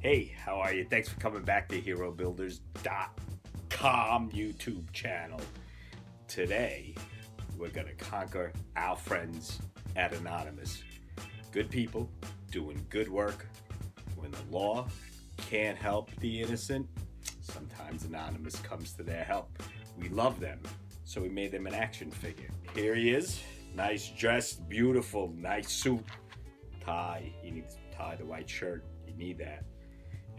Hey, how are you? Thanks for coming back to HeroBuilders.com YouTube channel. Today, we're going to conquer our friends at Anonymous. Good people doing good work. When the law can't help the innocent, sometimes Anonymous comes to their help. We love them, so we made them an action figure. Here he is. Nice dress, beautiful, nice suit, tie. You need to tie the white shirt. You need that.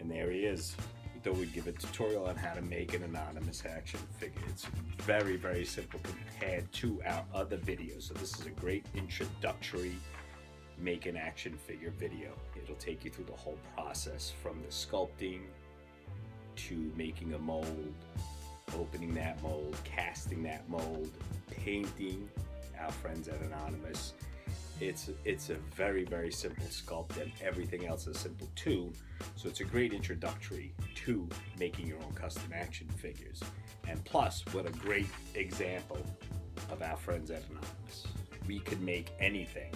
And there he is. We thought we'd give a tutorial on how to make an Anonymous action figure. It's very, very simple compared to our other videos. So this is a great introductory make an action figure video. It'll take you through the whole process from the sculpting to making a mold, opening that mold, casting that mold, painting our friends at Anonymous. It's a very, very simple sculpt, and everything else is simple too. So it's a great introductory to making your own custom action figures. And plus, what a great example of our friends at Anonymous. We could make anything.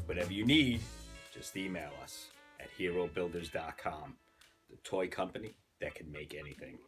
Whatever you need, just email us at HeroBuilders.com, the toy company that can make anything.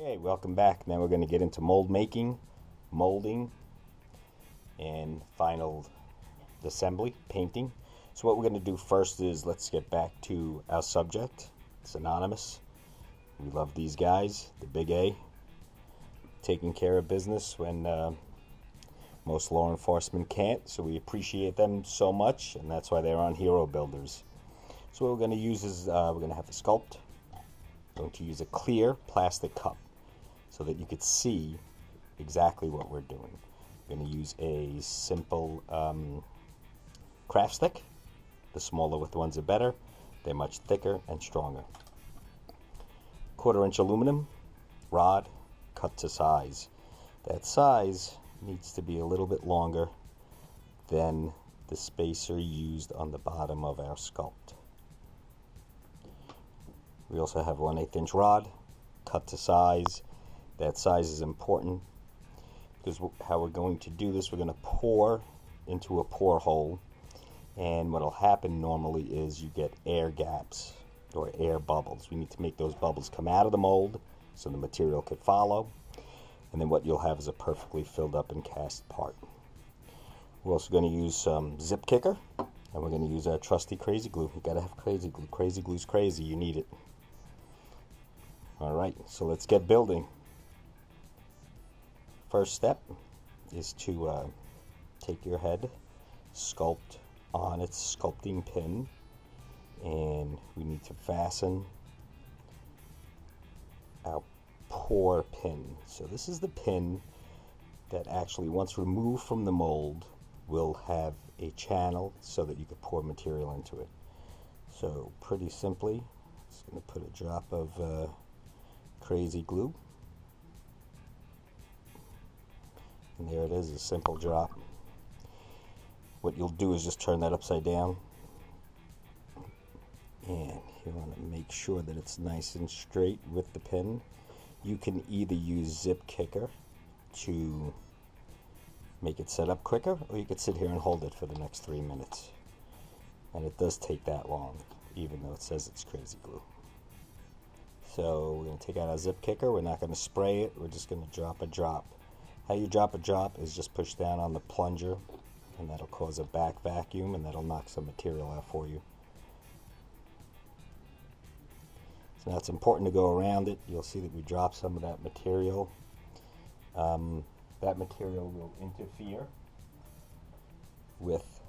Okay, welcome back. Now we're going to get into mold making, molding, and final assembly, painting. So what we're going to do first is let's get back to our subject. It's anonymous. We love these guys, the big A, taking care of business when most law enforcement can't. So we appreciate them so much, and that's why they're on Hero Builders. So what we're going to use is we're going to have a sculpt. We're going to use a clear plastic cup so that you could see exactly what we're doing. We're going to use a simple craft stick. The smaller with ones are better. They're much thicker and stronger. 1/4 inch aluminum rod cut to size. That size needs to be a little bit longer than the spacer used on the bottom of our sculpt. We also have 1/8 inch rod cut to size. That size is important because how we're going to do this, we're going to pour into a pour hole, and what will happen normally is you get air gaps or air bubbles. We need to make those bubbles come out of the mold so the material could follow, and then what you'll have is a perfectly filled up and cast part. We're also going to use some zip kicker, and we're going to use our trusty crazy glue. You gotta have crazy glue. Crazy glue's crazy, you need it. Alright, so let's get building. First step is to take your head, sculpt on its sculpting pin, and we need to fasten our pour pin. So this is the pin that actually, once removed from the mold, will have a channel so that you could pour material into it. So pretty simply, just going to put a drop of crazy glue. And there it is, a simple drop. What you'll do is just turn that upside down, and you want to make sure that it's nice and straight with the pin. You can either use zip kicker to make it set up quicker, or you could sit here and hold it for the next 3 minutes. And it does take that long, even though it says it's crazy glue. So we're going to take out our zip kicker. We're not going to spray it, we're just going to drop a drop. How you drop a drop is just push down on the plunger, and that'll cause a back vacuum, and that'll knock some material out for you. So now it's important to go around it. You'll see that we drop some of that material. That material will interfere with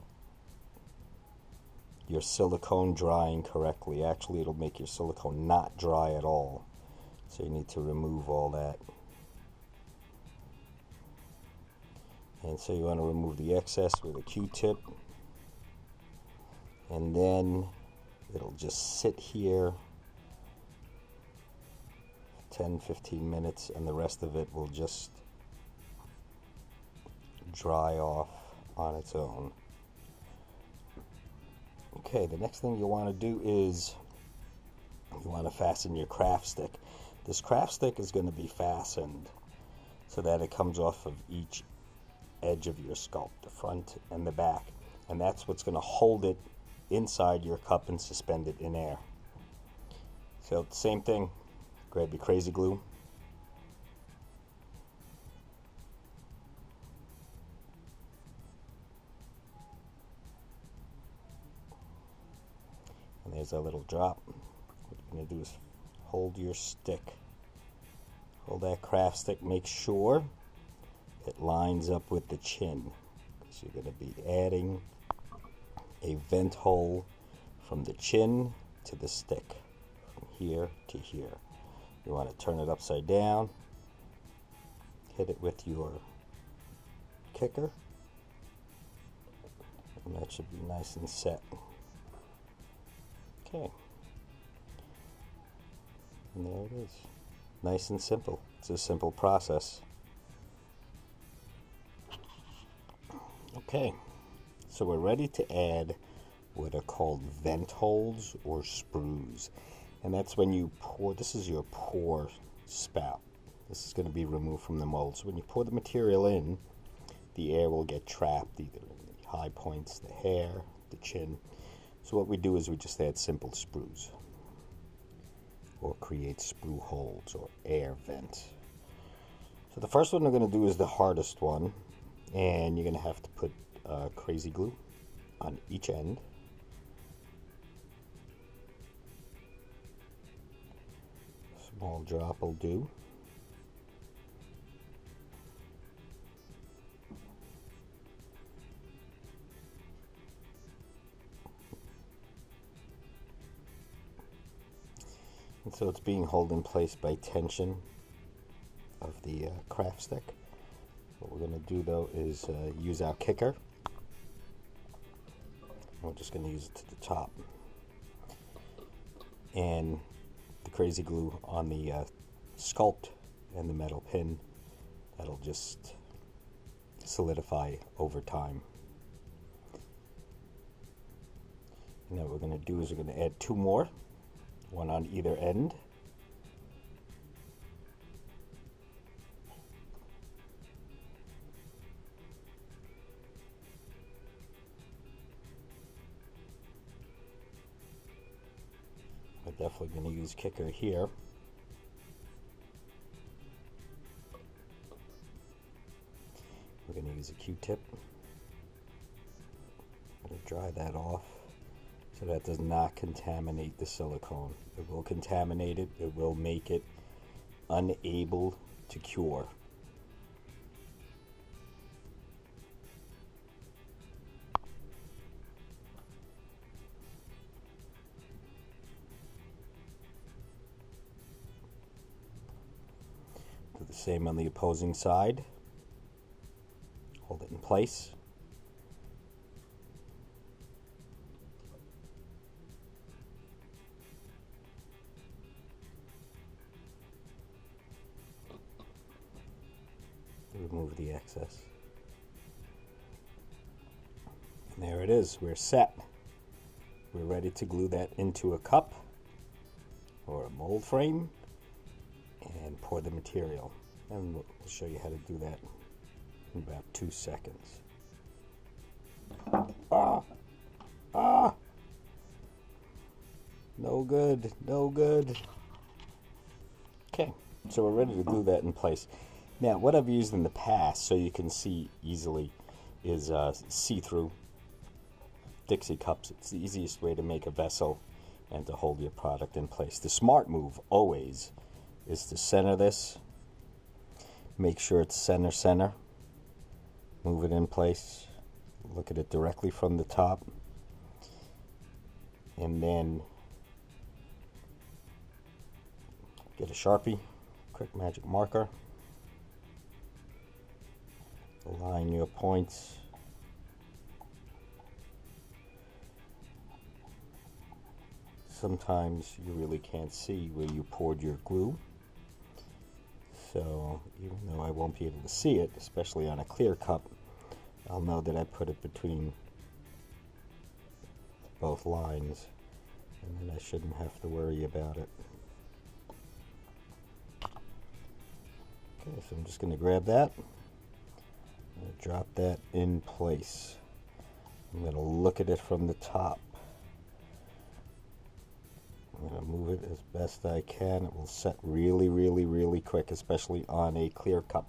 your silicone drying correctly. Actually, it'll make your silicone not dry at all. So you need to remove all that. And so you want to remove the excess with a Q-tip, and then it'll just sit here 10-15 minutes, and the rest of it will just dry off on its own. Okay, the next thing you want to do is you want to fasten your craft stick. This craft stick is going to be fastened so that it comes off of each edge of your sculpt, the front and the back, and that's what's going to hold it inside your cup and suspend it in air. So same thing, grab your crazy glue, and there's our little drop. What you're going to do is hold your stick, hold that craft stick, make sure it lines up with the chin, because you're going to be adding a vent hole from the chin to the stick, from here to here. You want to turn it upside down, hit it with your kicker, and that should be nice and set. Okay, and there it is, nice and simple. It's a simple process. Okay, so we're ready to add what are called vent holes or sprues, and that's when you pour. This is your pour spout. This is going to be removed from the mold. So when you pour the material in, the air will get trapped either in the high points, the hair, the chin. So what we do is we just add simple sprues. or create sprue holes or air vents. So the first one we're going to do is the hardest one, and you're going to have to put crazy glue on each end. Small drop will do. And so it's being held in place by tension of the craft stick. What we're going to do though is use our kicker. We're just going to use it to the top. And the crazy glue on the sculpt and the metal pin, that'll just solidify over time. And then what we're going to do is we're going to add two more, one on either end. We're definitely going to use kicker here. We're going to use a Q-tip. I'm going to dry that off so that does not contaminate the silicone. It will contaminate it. It will make it unable to cure. Do the same on the opposing side. Hold it in place. Remove the excess. And there it is. We're set. We're ready to glue that into a cup or a mold frame and pour the material. And we'll show you how to do that in about 2 seconds. No good, no good. Okay, so we're ready to glue that in place. Now, what I've used in the past, so you can see easily, is see-through Dixie cups. It's the easiest way to make a vessel and to hold your product in place. The smart move, always, is to center this. Make sure it's center. Move it in place. Look at it directly from the top. And then get a Sharpie, quick magic marker. Align your points. Sometimes you really can't see where you poured your glue. So even though I won't be able to see it, especially on a clear cup, I'll know that I put it between both lines, and then I shouldn't have to worry about it. Okay, so I'm just going to grab that. I'm going to drop that in place. I'm going to look at it from the top. I'm going to move it as best I can. It will set really quick, especially on a clear cup.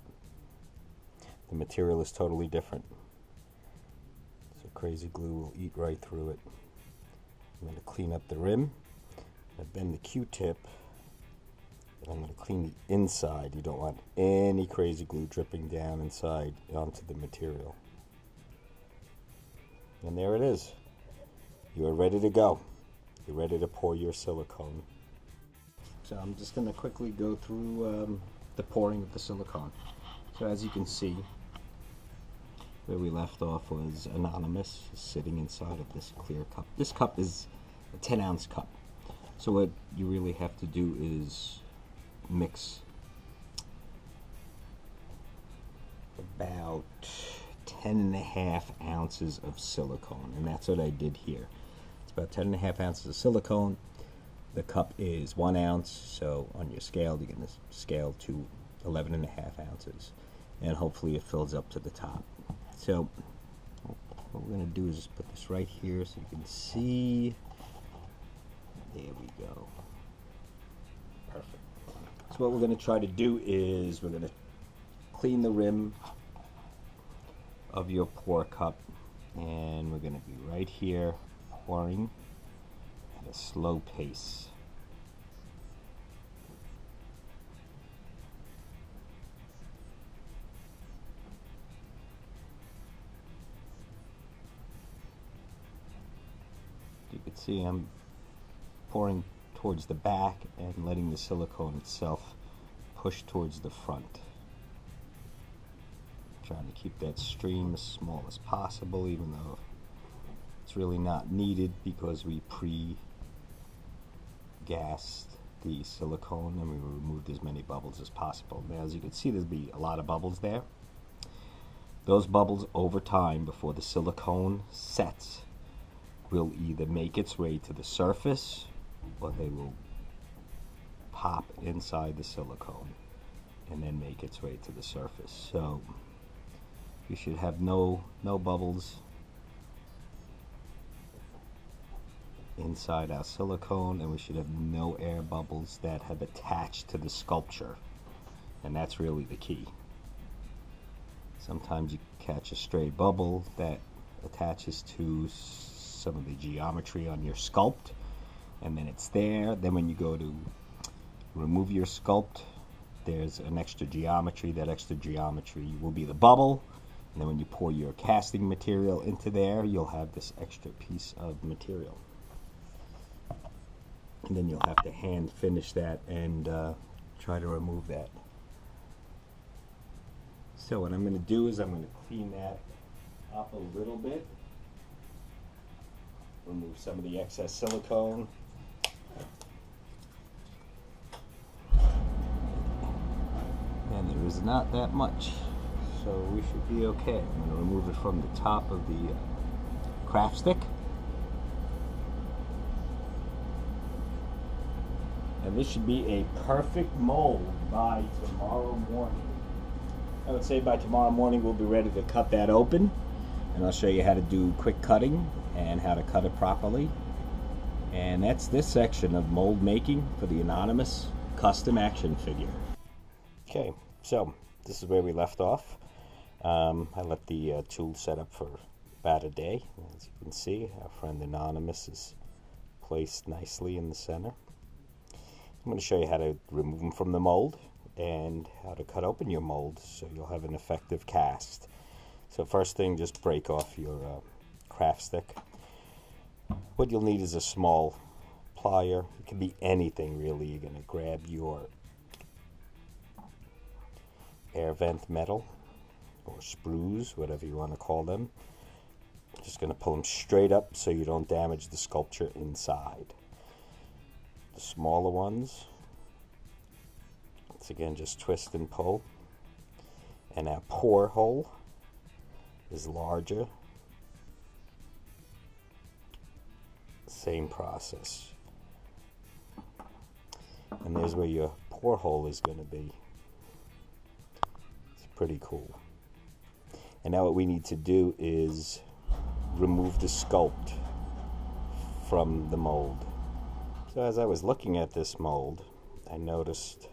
The material is totally different. So crazy glue will eat right through it. I'm going to clean up the rim. I bend the Q-tip. And I'm going to clean the inside. You don't want any crazy glue dripping down inside onto the material. And there it is. You are ready to go. You're ready to pour your silicone. So I'm just going to quickly go through the pouring of the silicone. So as you can see, where we left off was Anonymous sitting inside of this clear cup. This cup is a 10-ounce cup. So what you really have to do is mix about 10.5 ounces of silicone, and that's what I did here. It's about 10.5 ounces of silicone. The cup is 1 ounce, so on your scale you're going to scale to 11.5 ounces, and hopefully it fills up to the top. So what we're going to do is just put this right here so you can see. There we go. Perfect. So what we're going to try to do is we're going to clean the rim of your pour cup, and we're going to be right here pouring at a slow pace. You can see I'm pouring towards the back and letting the silicone itself push towards the front. Trying to keep that stream as small as possible, even though it's really not needed because we pre-gassed the silicone and we removed as many bubbles as possible. Now, as you can see, there'll be a lot of bubbles there. Those bubbles over time, before the silicone sets, will either make its way to the surface or they will pop inside the silicone and then make its way to the surface. So we should have no bubbles inside our silicone, and we should have no air bubbles that have attached to the sculpture, and that's really the key. Sometimes you catch a stray bubble that attaches to some of the geometry on your sculpt, and then it's there. Then when you go to remove your sculpt, there's an extra geometry. That extra geometry will be the bubble, and then when you pour your casting material into there, you'll have this extra piece of material. And then you'll have to hand finish that and try to remove that. So what I'm going to do is I'm going to clean that up a little bit. Remove some of the excess silicone. And there is not that much, so we should be okay. I'm going to remove it from the top of the craft stick. And this should be a perfect mold by tomorrow morning. I would say by tomorrow morning we'll be ready to cut that open, and I'll show you how to do quick cutting and how to cut it properly. And that's this section of mold making for the Anonymous custom action figure. Okay, so this is where we left off. I let the tool set up for about a day. As you can see, our friend Anonymous is placed nicely in the center. I'm going to show you how to remove them from the mold and how to cut open your mold so you'll have an effective cast. So first thing, just break off your craft stick. What you'll need is a small plier. It can be anything really. You're going to grab your air vent metal or sprues, whatever you want to call them. Just going to pull them straight up so you don't damage the sculpture inside. The smaller ones, once again, just twist and pull. And our pour hole is larger. Same process. And there's where your pour hole is going to be. It's pretty cool. And now what we need to do is remove the sculpt from the mold. So as I was looking at this mold, I noticed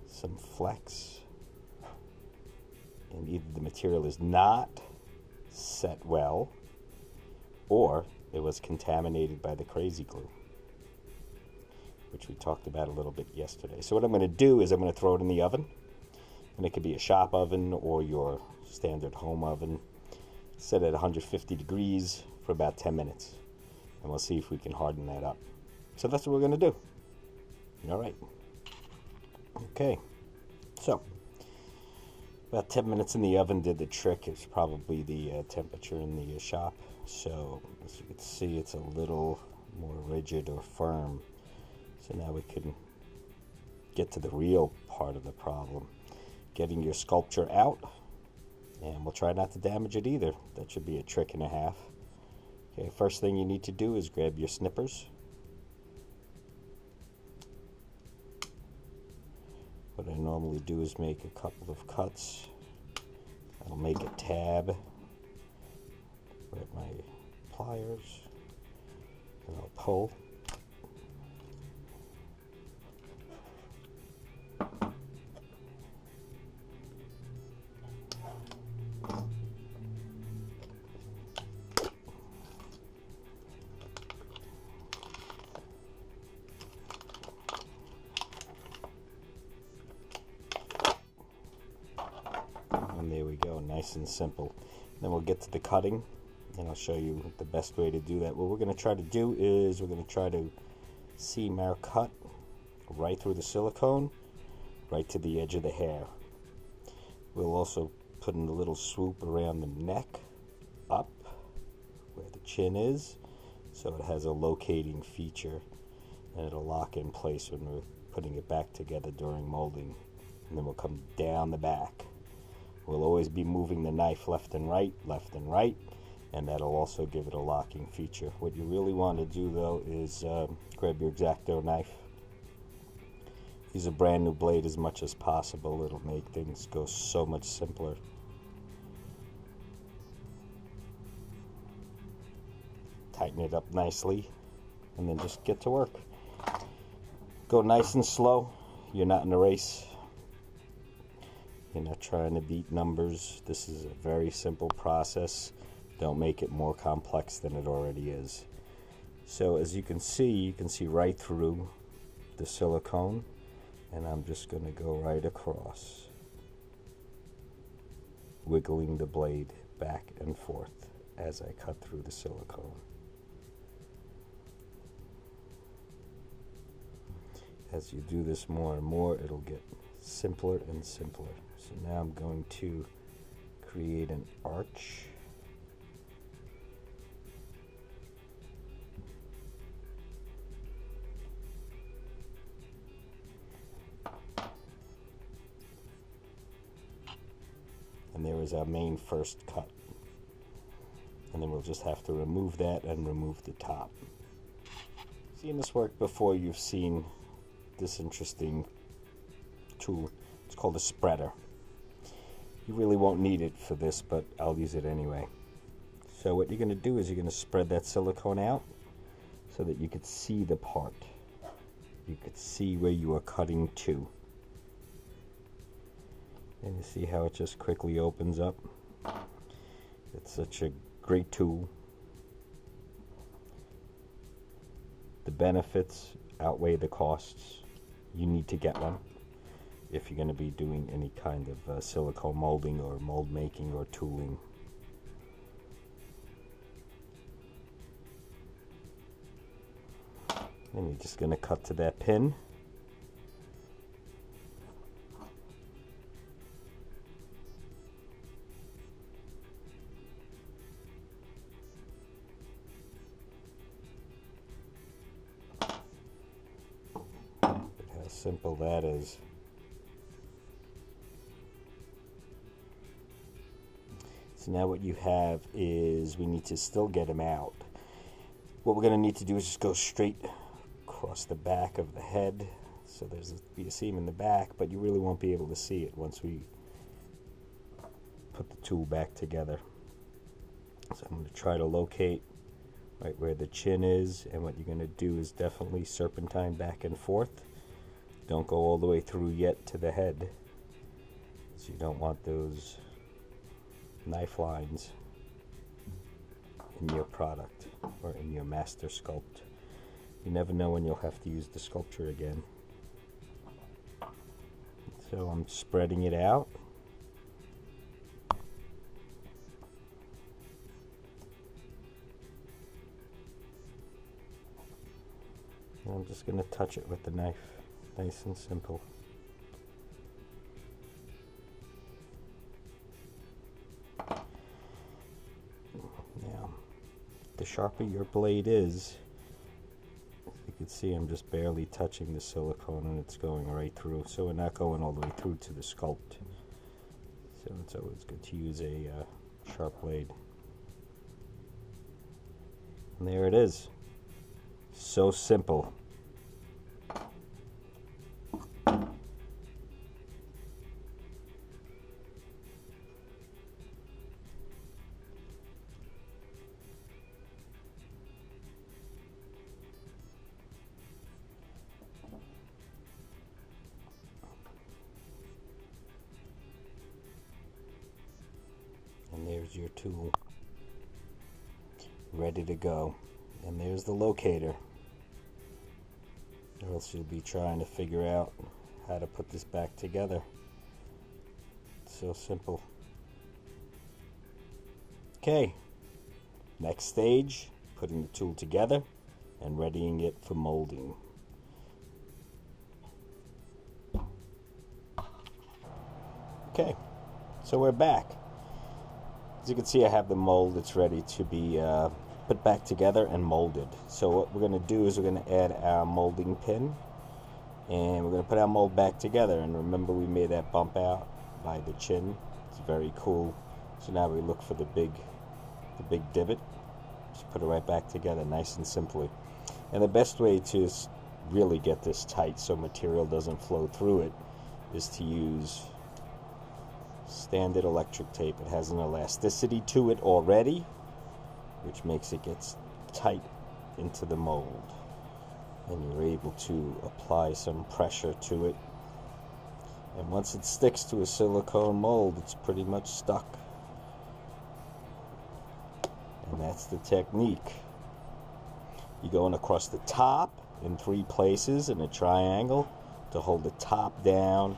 some flecks, and either the material is not set well or it was contaminated by the crazy glue, which we talked about a little bit yesterday. So what I'm going to do is I'm going to throw it in the oven, and it could be a shop oven or your standard home oven. Set at 150 degrees for about 10 minutes, and we'll see if we can harden that up. So that's what we're going to do. All right. Okay. So about 10 minutes in the oven did the trick. It's probably the temperature in the shop. So as you can see, it's a little more rigid or firm. So now we can get to the real part of the problem. Getting your sculpture out. And we'll try not to damage it either. That should be a trick and a half. Okay, first thing you need to do is grab your snippers. What I normally do is make a couple of cuts. I'll make a tab. Grab my pliers and I'll pull. nice and simple. Then we'll get to the cutting, and I'll show you the best way to do that. What we're going to try to do is we're going to try to seam our cut right through the silicone, right to the edge of the hair. We'll also put in a little swoop around the neck, up where the chin is, so it has a locating feature, and it'll lock in place when we're putting it back together during molding. And then we'll come down the back. We'll always be moving the knife left and right, and that'll also give it a locking feature. What you really want to do though is grab your X-Acto knife. Use a brand new blade as much as possible. It'll make things go so much simpler. Tighten it up nicely, and then just get to work. Go nice and slow. You're not in a race. You're not trying to beat numbers. This is a very simple process. Don't make it more complex than it already is. So as you can see right through the silicone, and I'm just going to go right across, wiggling the blade back and forth as I cut through the silicone. As you do this more and more, it'll get simpler and simpler. So now I'm going to create an arch. And there is our main first cut. And then we'll just have to remove that and remove the top. Seen this work before, you've seen this interesting tool. It's called a spreader. You really won't need it for this, but I'll use it anyway. So what you're going to do is you're going to spread that silicone out so that you could see the part. You could see where you are cutting to. And you see how it just quickly opens up. It's such a great tool. The benefits outweigh the costs. You need to get one if you're going to be doing any kind of silicone molding or mold making or tooling. And you're just going to cut to that pin. How simple that is. So now what you have is we need to still get them out. What we're going to need to do is just go straight across the back of the head. So there's be a seam in the back, but you really won't be able to see it once we put the tool back together. So I'm going to try to locate right where the chin is, and what you're going to do is definitely serpentine back and forth. Don't go all the way through yet to the head, so you don't want those knife lines in your product or in your master sculpt. You never know when you'll have to use the sculpture again. So I'm spreading it out. And I'm just going to touch it with the knife, nice and simple. Now, the sharper your blade is, you can see I'm just barely touching the silicone and it's going right through. So we're not going all the way through to the sculpt. So it's always good to use a sharp blade. And there it is. So simple. And there's your tool, ready to go. And there's the locator, or else you'll be trying to figure out how to put this back together. It's so simple. Okay, next stage, putting the tool together and readying it for molding. Okay, so we're back. As you can see, I have the mold. It's ready to be put back together and molded. So what we're going to do is we're going to add our molding pin, and we're going to put our mold back together. And remember, we made that bump out by the chin. It's very cool. So now we look for the big divot. Just put it right back together, nice and simply. And the best way to really get this tight so material doesn't flow through it is to use standard electric tape. It has an elasticity to it already, which makes it get tight into the mold, and you're able to apply some pressure to it, and once it sticks to a silicone mold, it's pretty much stuck. And that's the technique. You're going across the top in 3 places in a triangle to hold the top down.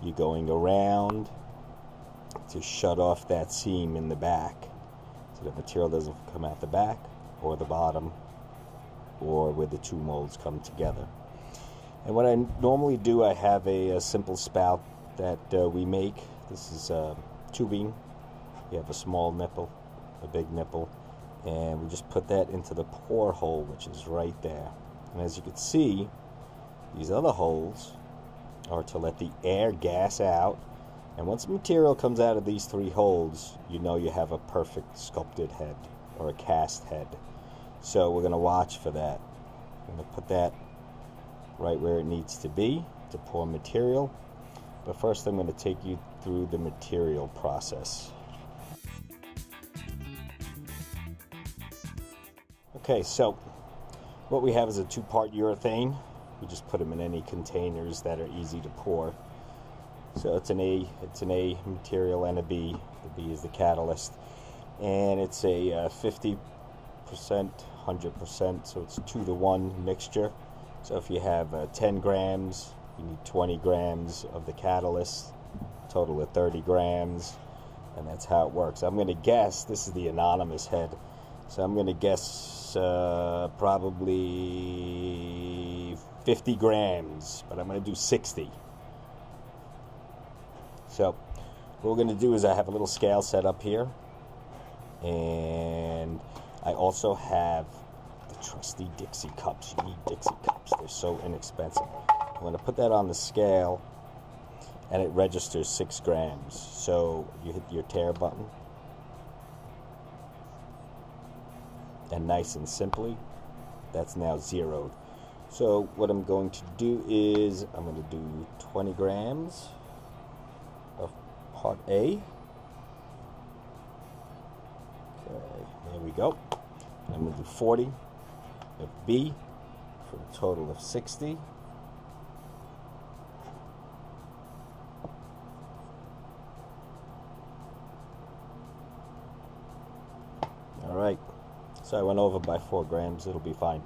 You're going around to shut off that seam in the back so the material doesn't come out the back or the bottom or where the 2 molds come together. And what I normally do, I have a simple spout that we make. This is tubing. You have a small nipple, a big nipple, and we just put that into the pour hole, which is right there. And as you can see, these other holes are to let the air gas out. And once the material comes out of these 3 holes, you know you have a perfect sculpted head or a cast head. So we're going to watch for that. I'm going to put that right where it needs to be to pour material. But first I'm going to take you through the material process. Okay, so what we have is a 2-part urethane. We just put them in any containers that are easy to pour. So it's an A material and a B. The B is the catalyst. And it's a 50%, 100%, so it's 2-to-1 mixture. So if you have 10 grams, you need 20 grams of the catalyst, total of 30 grams, and that's how it works. I'm going to guess, this is the anonymous head, so I'm going to guess probably 50 grams, but I'm going to do 60. So what we're going to do is I have a little scale set up here, and I also have the trusty Dixie cups. You need Dixie cups. They're so inexpensive. I'm going to put that on the scale, and it registers 6 grams. So you hit your tare button, and nice and simply, that's now zeroed. So what I'm going to do is I'm going to do 20 grams of part A. Okay, there we go. I'm going to do 40 of B for a total of 60. All right, so I went over by 4 grams. It'll be fine.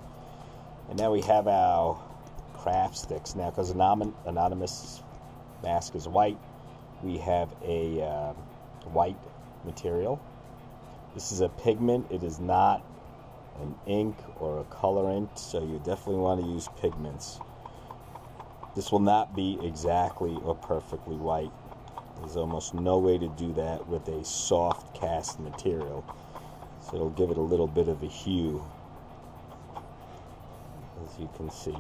And now we have our craft sticks. Now, because anonymous mask is white, we have a white material. This is a pigment. It is not an ink or a colorant, so you definitely want to use pigments. This will not be exactly or perfectly white. There's almost no way to do that with a soft cast material, so it'll give it a little bit of a hue, as you can see.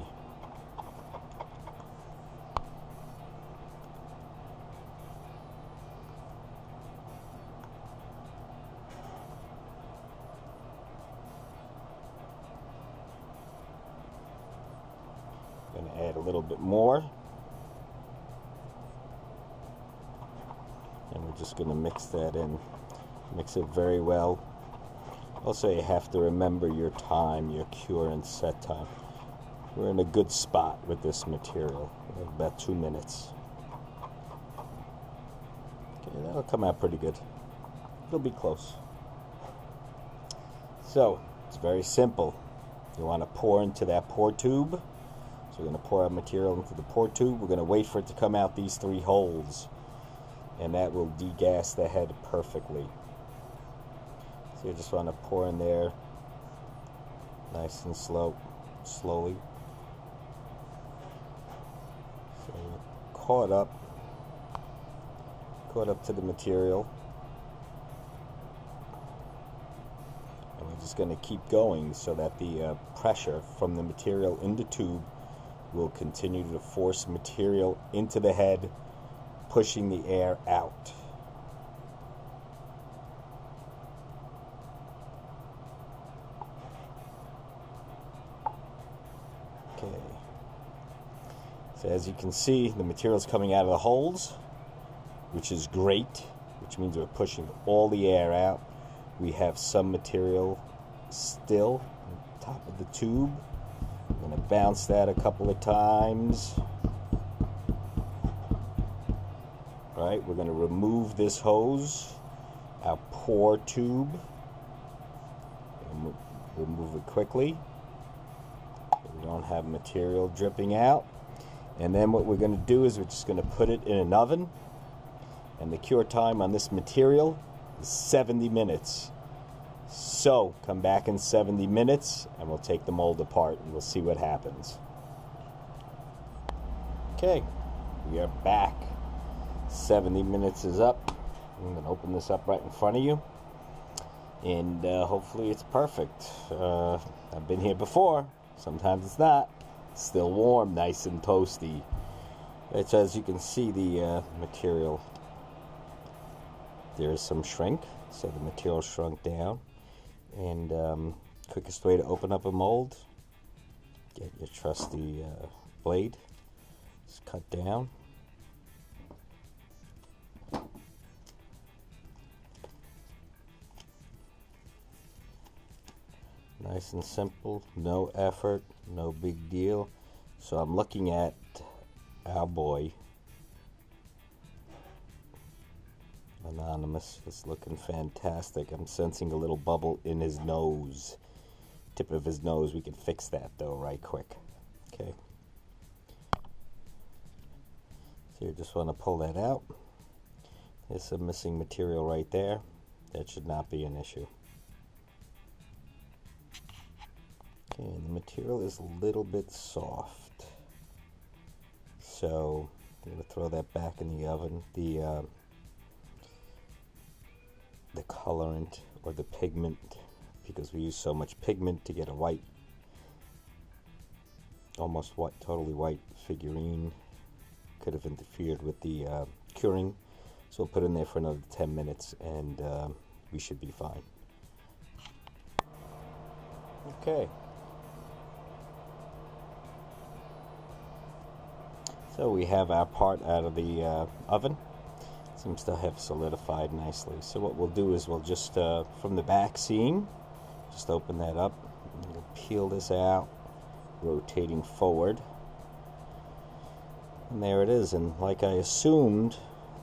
I'm going to add a little bit more, and we're just going to mix that in. Mix it very well. Also, you have to remember your time, your cure and set time. We're in a good spot with this material. We have about 2 minutes. Okay, that'll come out pretty good. It'll be close. So, it's very simple. You want to pour into that pour tube. So we're going to pour our material into the pour tube. We're going to wait for it to come out these 3 holes, and that will degas the head perfectly. So you just want to pour in there nice and slowly. So you're caught up to the material. And we're just going to keep going so that the pressure from the material in the tube will continue to force material into the head, pushing the air out. Okay. So as you can see, the material is coming out of the holes, which is great, which means we're pushing all the air out. We have some material still on top of the tube. I'm going to bounce that a couple of times. All right, we're going to remove this hose, our pour tube, and remove it quickly so we don't have material dripping out. And then what we're going to do is we're just going to put it in an oven, and the cure time on this material is 70 minutes. So come back in 70 minutes and we'll take the mold apart and we'll see what happens. Okay, we are back. 70 minutes is up. I'm going to open this up right in front of you, and hopefully it's perfect. I've been here before. Sometimes it's not. It's still warm, nice and toasty. It's, as you can see, the material, there is some shrink, so the material shrunk down. And quickest way to open up a mold, get your trusty blade, just cut down. Nice and simple, no effort, no big deal. So I'm looking at our boy, Anonymous. It's looking fantastic. I'm sensing a little bubble in his nose, tip of his nose. We can fix that though right quick. Okay. So you just want to pull that out. There's some missing material right there. That should not be an issue. Okay, and the material is a little bit soft, so I'm going to throw that back in the oven. The colorant or the pigment, because we use so much pigment to get a white, almost white, totally white figurine, could have interfered with the curing. So we'll put it in there for another 10 minutes and we should be fine. Okay. So we have our part out of the oven. Seems to have solidified nicely. So what we'll do is we'll just, from the back seam, just open that up. And we'll peel this out, rotating forward. And there it is. And like I assumed,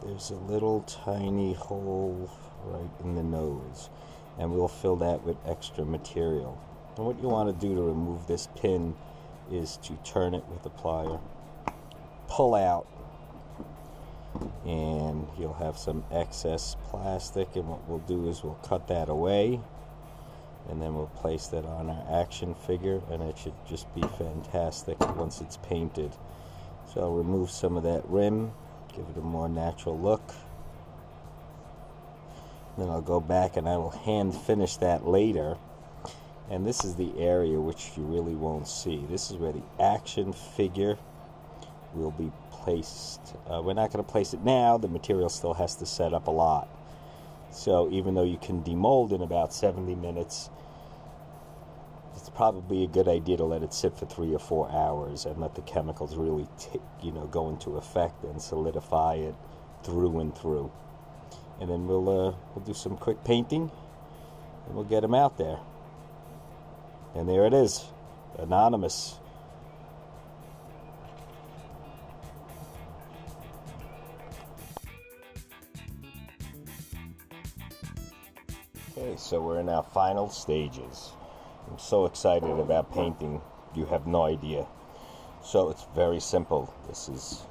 there's a little tiny hole right in the nose. And we'll fill that with extra material. And what you want to do to remove this pin is to turn it with a plier, pull out, and you'll have some excess plastic, and what we'll do is we'll cut that away, and then we'll place that on our action figure, and it should just be fantastic once it's painted. So I'll remove some of that rim, give it a more natural look, then I'll go back and I will hand finish that later. And this is the area which you really won't see. This is where the action figure will be placed. We're not going to place it now. The material still has to set up a lot. So even though you can demold in about 70 minutes, it's probably a good idea to let it sit for 3 or 4 hours and let the chemicals really go into effect and solidify it through and through. And then we'll do some quick painting and we'll get them out there. And there it is, Anonymous. Okay, so we're in our final stages. I'm so excited about painting, you have no idea. So it's very simple. This is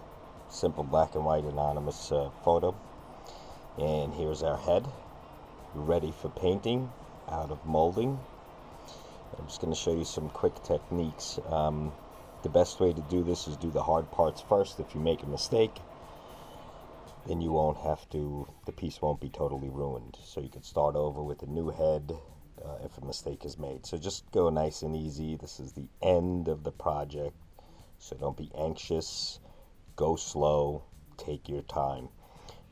simple black and white Anonymous photo. And here's our head, ready for painting. out of molding. I'm just going to show you some quick techniques. The best way to do this is do the hard parts first. If you make a mistake, then you won't have to, the piece won't be totally ruined. So you could start over with a new head if a mistake is made. So just go nice and easy. This is the end of the project, so don't be anxious. Go slow, take your time.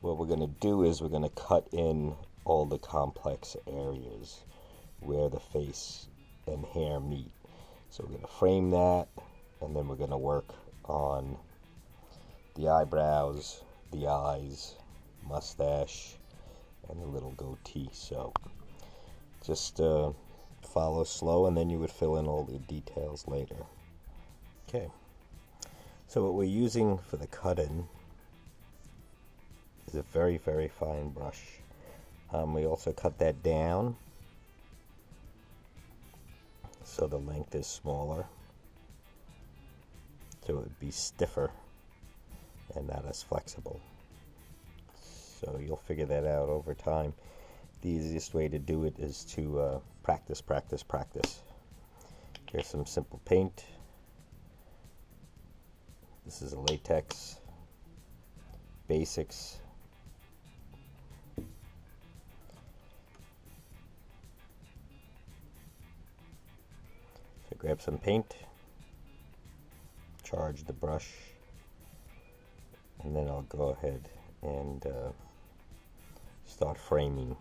What we're going to do is we're going to cut in all the complex areas where the face and hair meet. So we're going to frame that, and then we're going to work on the eyebrows, the eyes, mustache, and the little goatee. So just follow slow, and then you would fill in all the details later. Okay, so what we're using for the cut-in is a very, very fine brush. We also cut that down so the length is smaller, so it would be stiffer and not as flexible. So you'll figure that out over time. The easiest way to do it is to practice, practice, practice. Here's some simple paint. This is a latex basics. So grab some paint, charge the brush, and then I'll go ahead and start framing.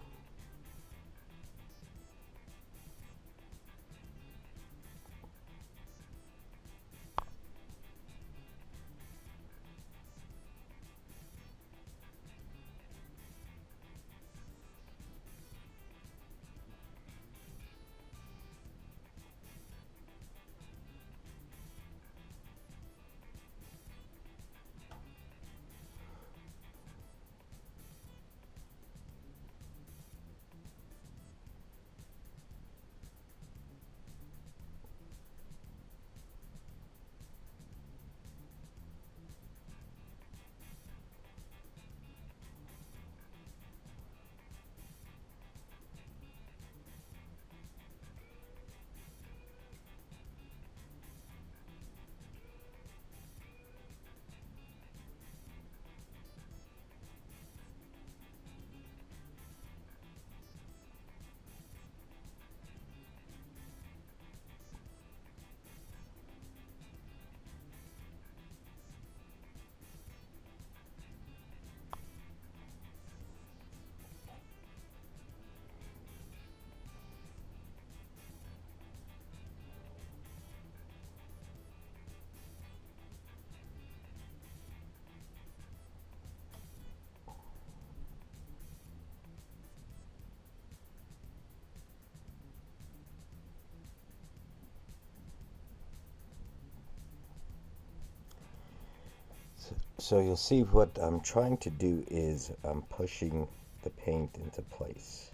So you'll see what I'm trying to do is I'm pushing the paint into place.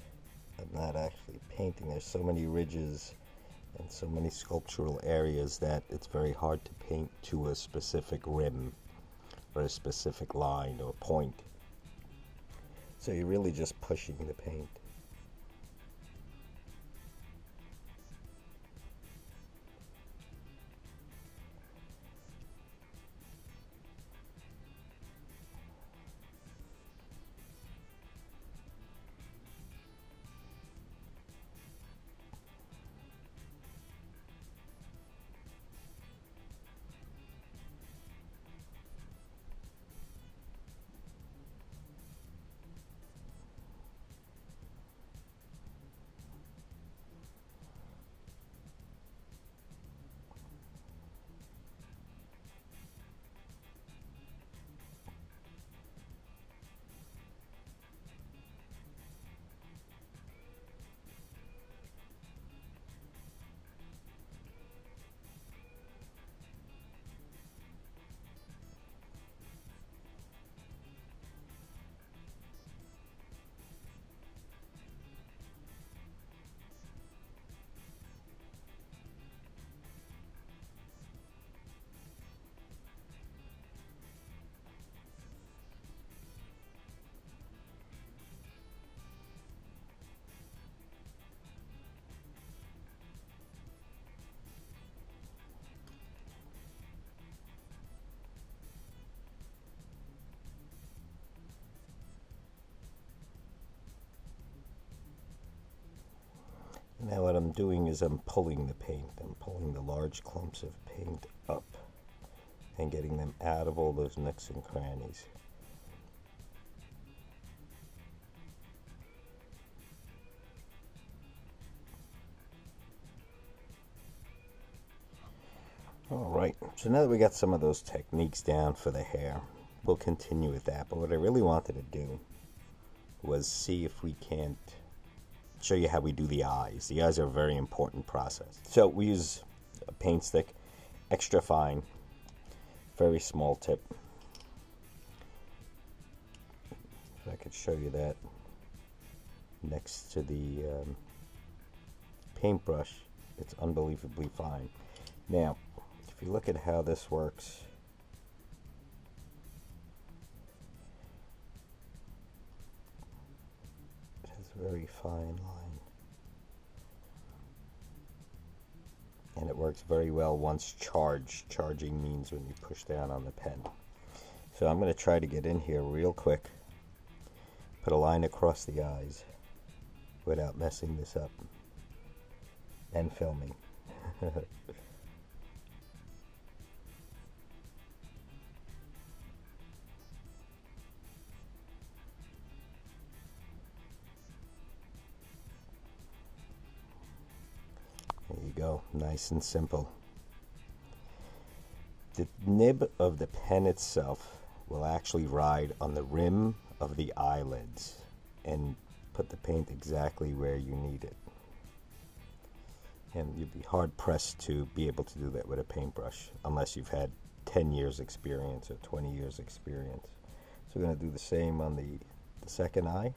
I'm not actually painting. There's so many ridges and so many sculptural areas that it's very hard to paint to a specific rim or a specific line or point. So you're really just pushing the paint. I'm doing is I'm pulling the paint. I'm pulling the large clumps of paint up and getting them out of all those nooks and crannies. Alright, so now that we got some of those techniques down for the hair, we'll continue with that. But what I really wanted to do was see if we can't show you how we do the eyes. The eyes are a very important process. So we use a paint stick, extra fine, very small tip. If I could show you that next to the paintbrush, it's unbelievably fine. Now, if you look at how this works, it has a very fine line. And it works very well once charged. Charging means when you push down on the pen. So I'm going to try to get in here real quick, put a line across the eyes without messing this up, and filming. There you go, nice and simple. The nib of the pen itself will actually ride on the rim of the eyelids and put the paint exactly where you need it. And you'd be hard pressed to be able to do that with a paintbrush unless you've had 10 years experience or 20 years experience. So we're going to do the same on the second eye.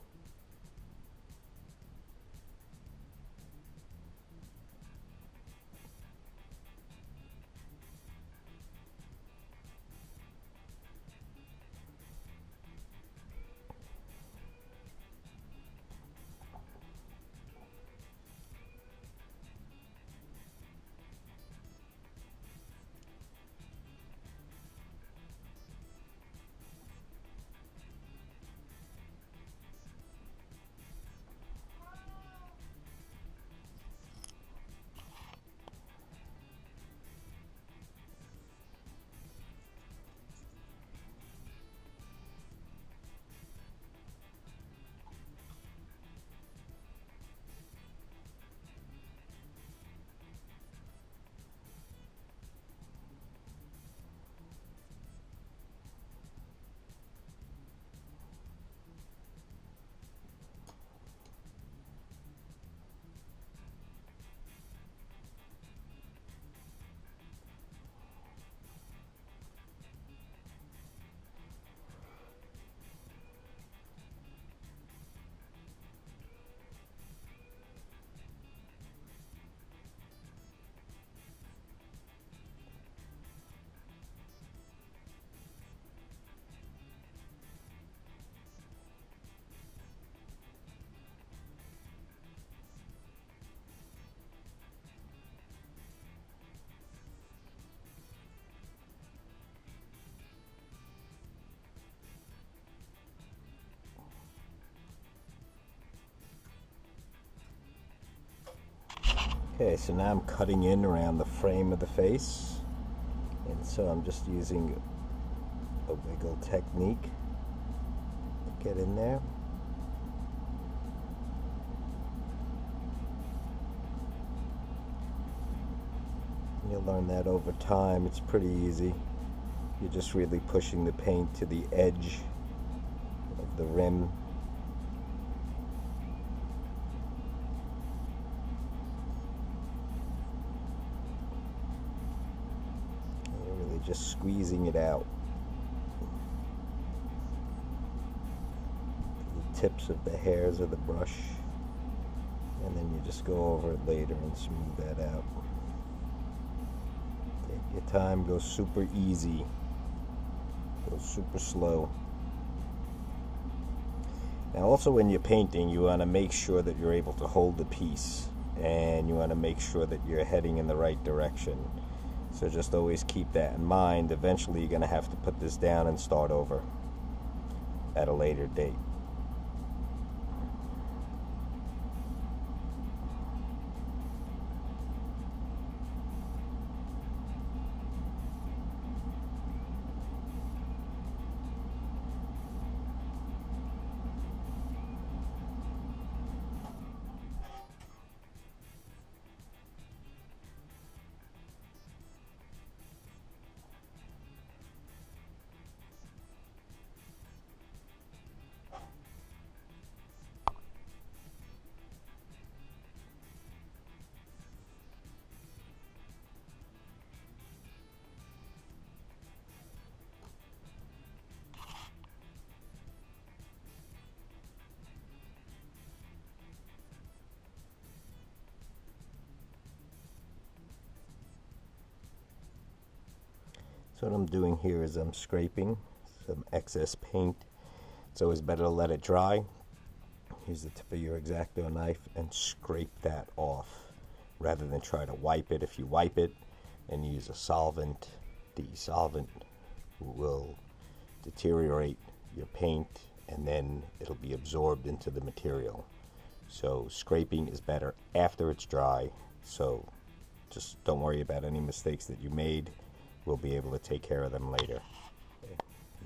Okay, so now I'm cutting in around the frame of the face, and so I'm just using a wiggle technique to get in there. You'll learn that over time. It's pretty easy. You're just really pushing the paint to the edge of the rim. Just squeezing it out. The tips of the hairs of the brush, and then you just go over it later and smooth that out. Take your time, go super easy, go super slow. Now also when you're painting, you want to make sure that you're able to hold the piece, and you want to make sure that you're heading in the right direction. So just always keep that in mind. Eventually you're going to have to put this down and start over at a later date. So what I'm doing here is I'm scraping some excess paint. It's always better to let it dry. Use the tip of your X-Acto knife and scrape that off rather than try to wipe it. If you wipe it and use a solvent, the solvent will deteriorate your paint and then it'll be absorbed into the material. So scraping is better after it's dry. So just don't worry about any mistakes that you made. We'll be able to take care of them later. Okay,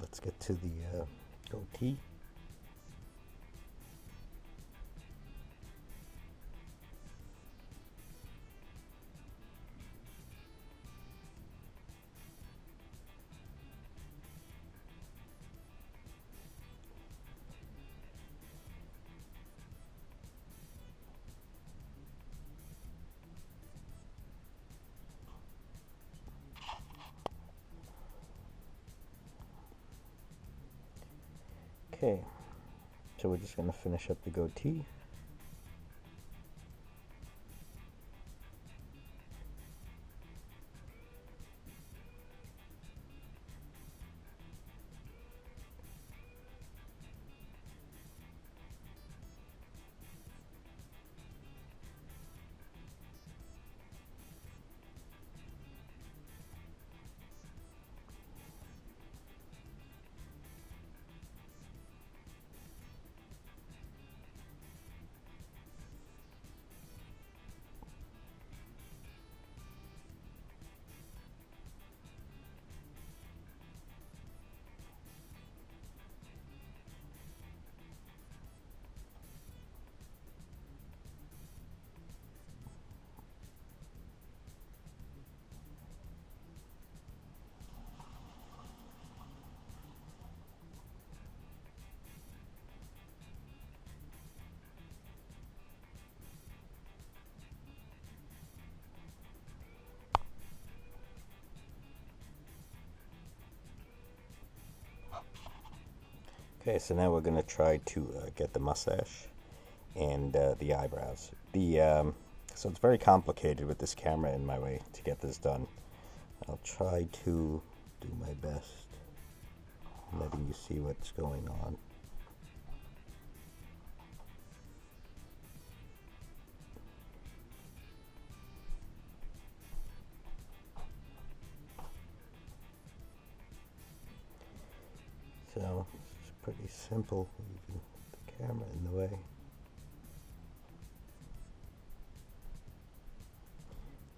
let's get to the goatee. Okay, so we're just going to finish up the goatee. Okay, so now we're going to try to get the mustache and the eyebrows. So it's very complicated with this camera in my way to get this done. I'll try to do my best letting you see what's going on. So it's pretty simple, leaving the camera in the way.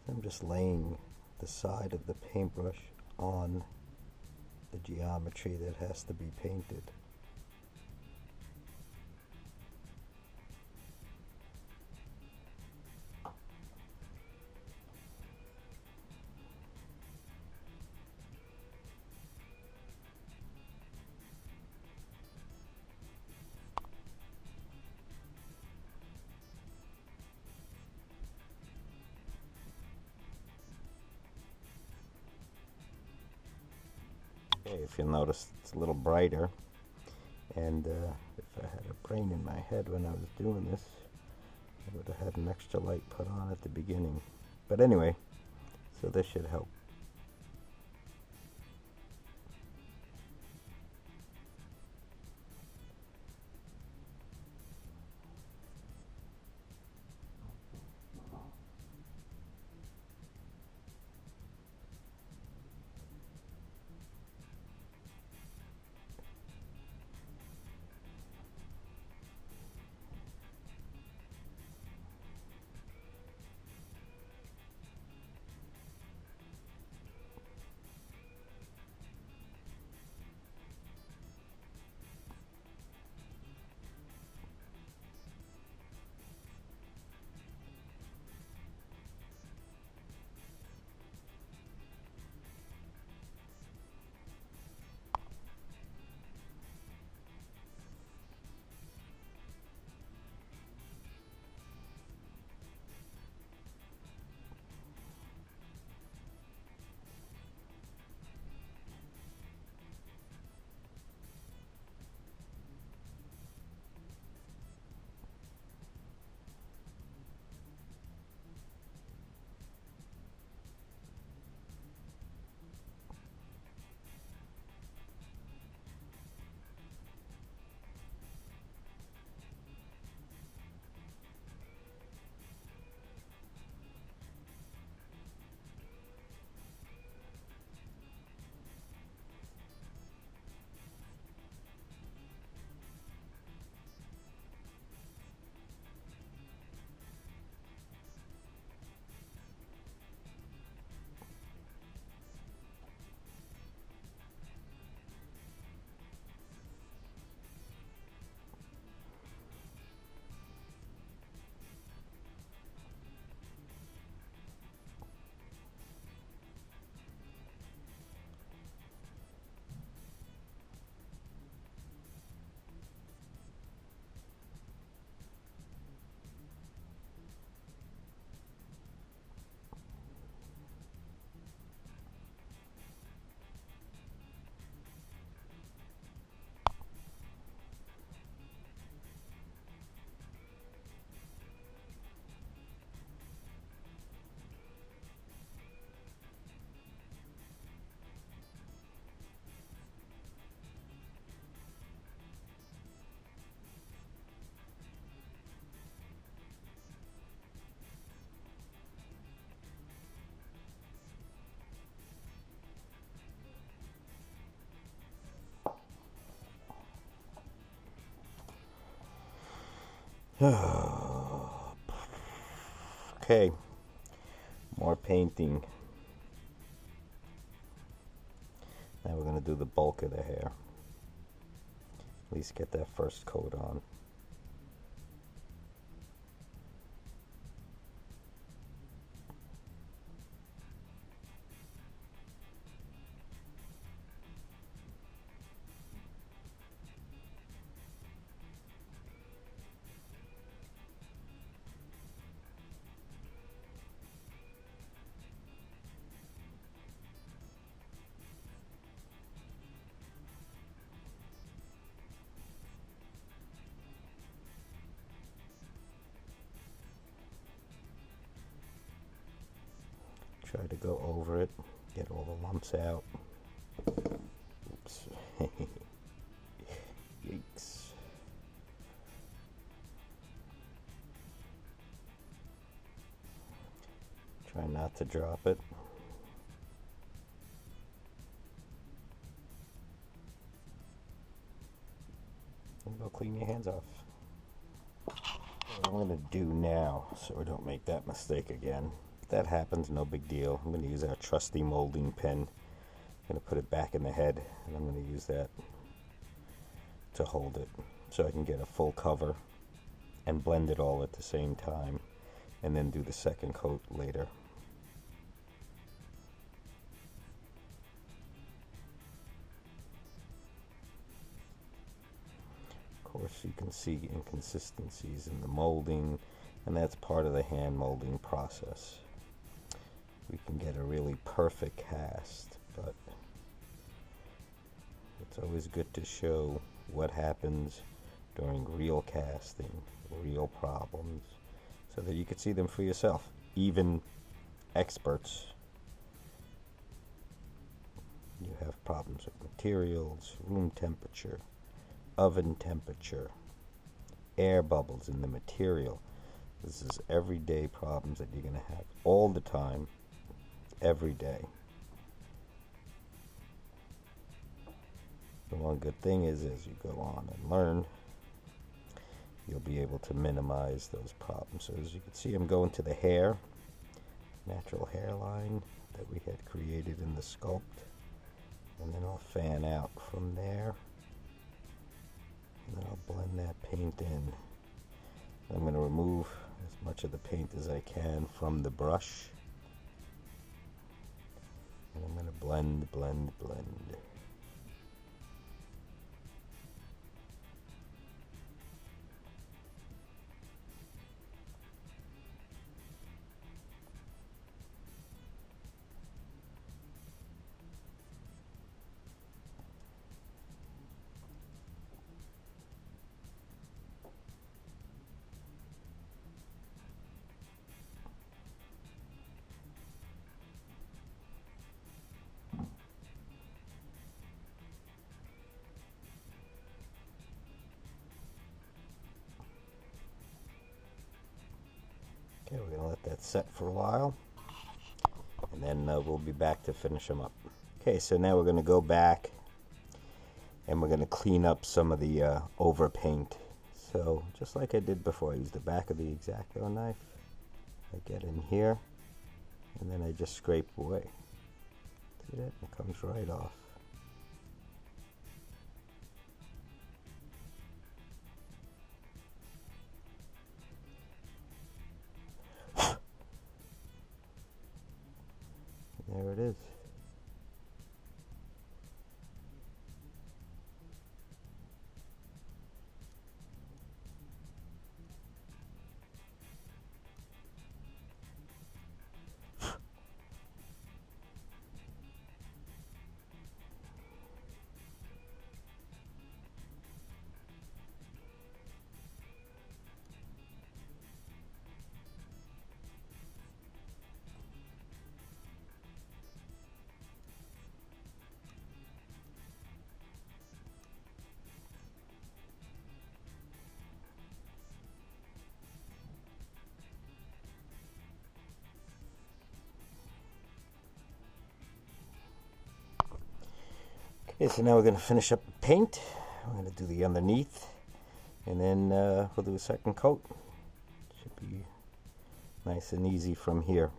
I'm just laying the side of the paintbrush on the geometry that has to be painted. Okay, if you'll notice, it's a little brighter, and if I had a brain in my head when I was doing this, I would have had an extra light put on at the beginning. But anyway, so this should help. Okay, more painting. Now we're going to do the bulk of the hair. At least get that first coat on. Try to go over it, get all the lumps out. Oops. Yikes. Try not to drop it. And go clean your hands off. What I'm going to do now, so we don't make that mistake again. If that happens, no big deal. I'm going to use our trusty molding pen. I'm going to put it back in the head, and I'm going to use that to hold it so I can get a full cover and blend it all at the same time, and then do the second coat later. Of course, you can see inconsistencies in the molding, and that's part of the hand molding process. We can get a really perfect cast, but it's always good to show what happens during real casting, real problems, so that you can see them for yourself. Even experts, you have problems with materials, room temperature, oven temperature, air bubbles in the material. This is everyday problems that you're going to have all the time, every day. The one good thing is, as you go on and learn, you'll be able to minimize those problems. So as you can see, I'm going to the hair, natural hairline that we had created in the sculpt, and then I'll fan out from there, and then I'll blend that paint in. I'm going to remove as much of the paint as I can from the brush, and I'm going to blend, blend, blend. Okay, we're going to let that set for a while, and then we'll be back to finish them up. Okay, so now we're going to go back and we're going to clean up some of the overpaint. So just like I did before, I use the back of the X-Acto knife. I get in here, and then I just scrape away. See that? It comes right off. There it is. Okay, so now we're going to finish up the paint. We're going to do the underneath, And then we'll do a second coat. Should be nice and easy from here.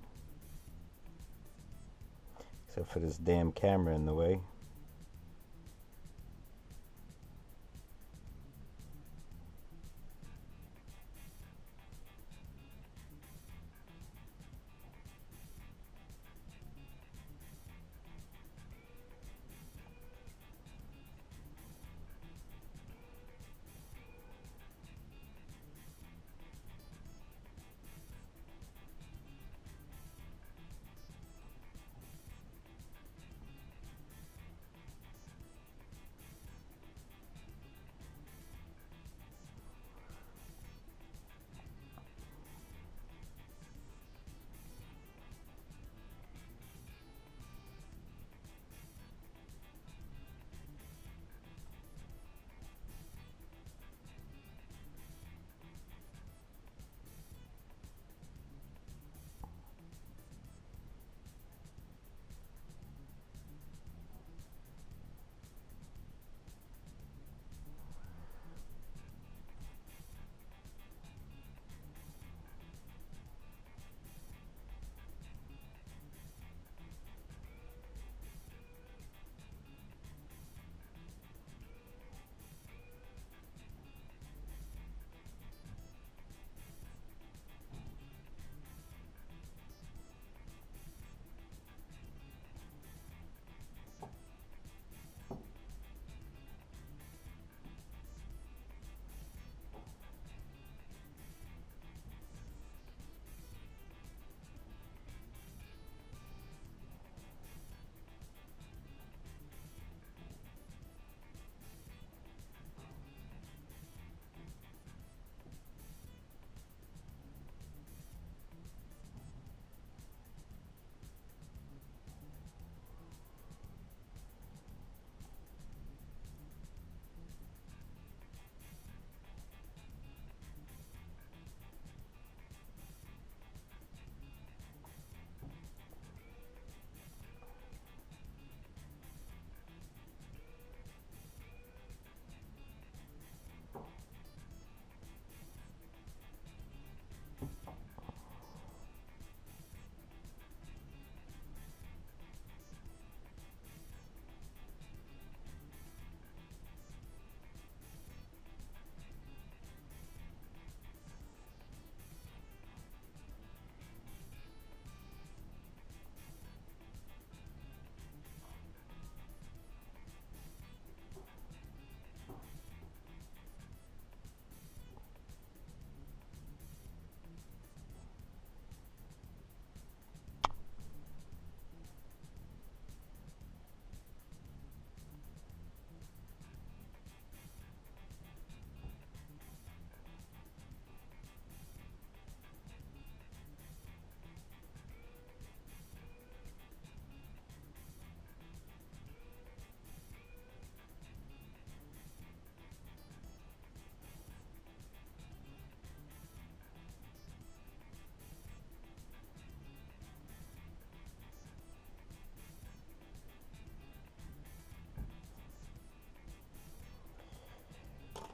Except for this damn camera in the way.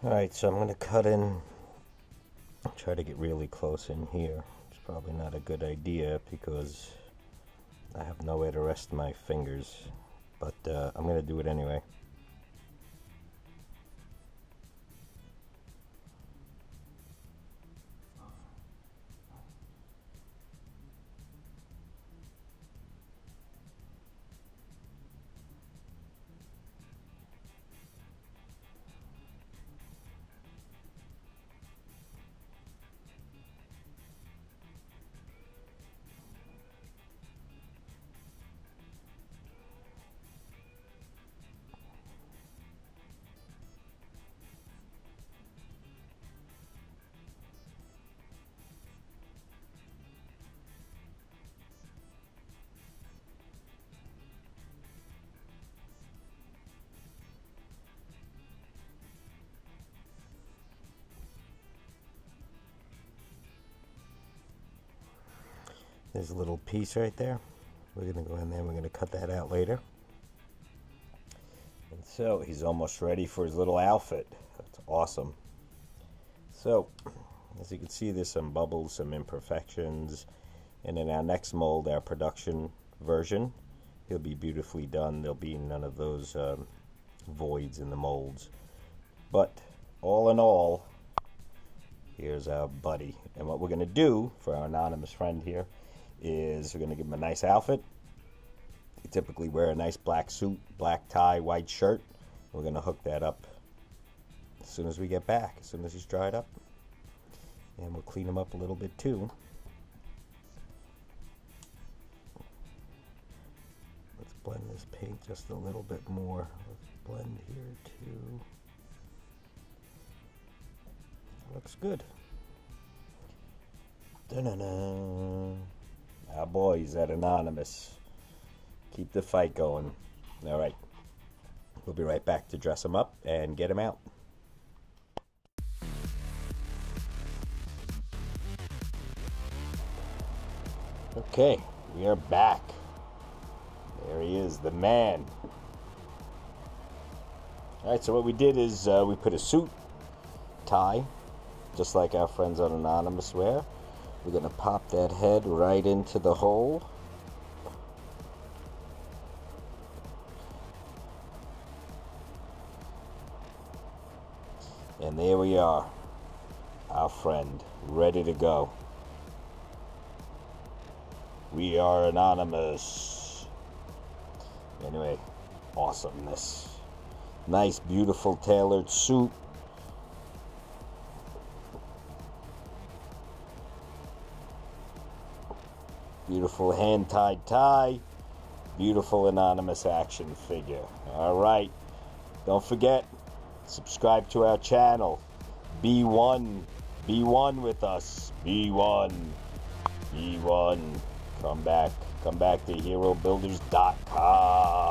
Alright, so I'm going to cut in, try to get really close in here. It's probably not a good idea because I have nowhere to rest my fingers, but I'm going to do it anyway. There's a little piece right there. We're going to go in there and we're going to cut that out later. And so he's almost ready for his little outfit. That's awesome. So, as you can see, there's some bubbles, some imperfections, and in our next mold, our production version, he'll be beautifully done. There'll be none of those voids in the molds. But all in all, here's our buddy. And what we're going to do for our anonymous friend here is we're going to give him a nice outfit. You typically wear a nice black suit, black tie, white shirt. We're going to hook that up as soon as we get back, as soon as he's dried up. And we'll clean him up a little bit too. Let's blend this paint just a little bit more. Let's blend here too. Looks good. Da-na-na. Our boys at Anonymous. Keep the fight going. All right. We'll be right back to dress him up and get him out. Okay, we are back. There he is, the man. All right, so what we did is we put a suit, tie, just like our friends on Anonymous wear. We're going to pop that head right into the hole. And there we are, our friend, ready to go. We are Anonymous. Anyway, awesomeness. Nice, beautiful, tailored suit. Beautiful hand-tied tie. Beautiful Anonymous action figure. All right. Don't forget, subscribe to our channel. Be one. Be one with us. Be one. Be one. Come back to HeroBuilders.com.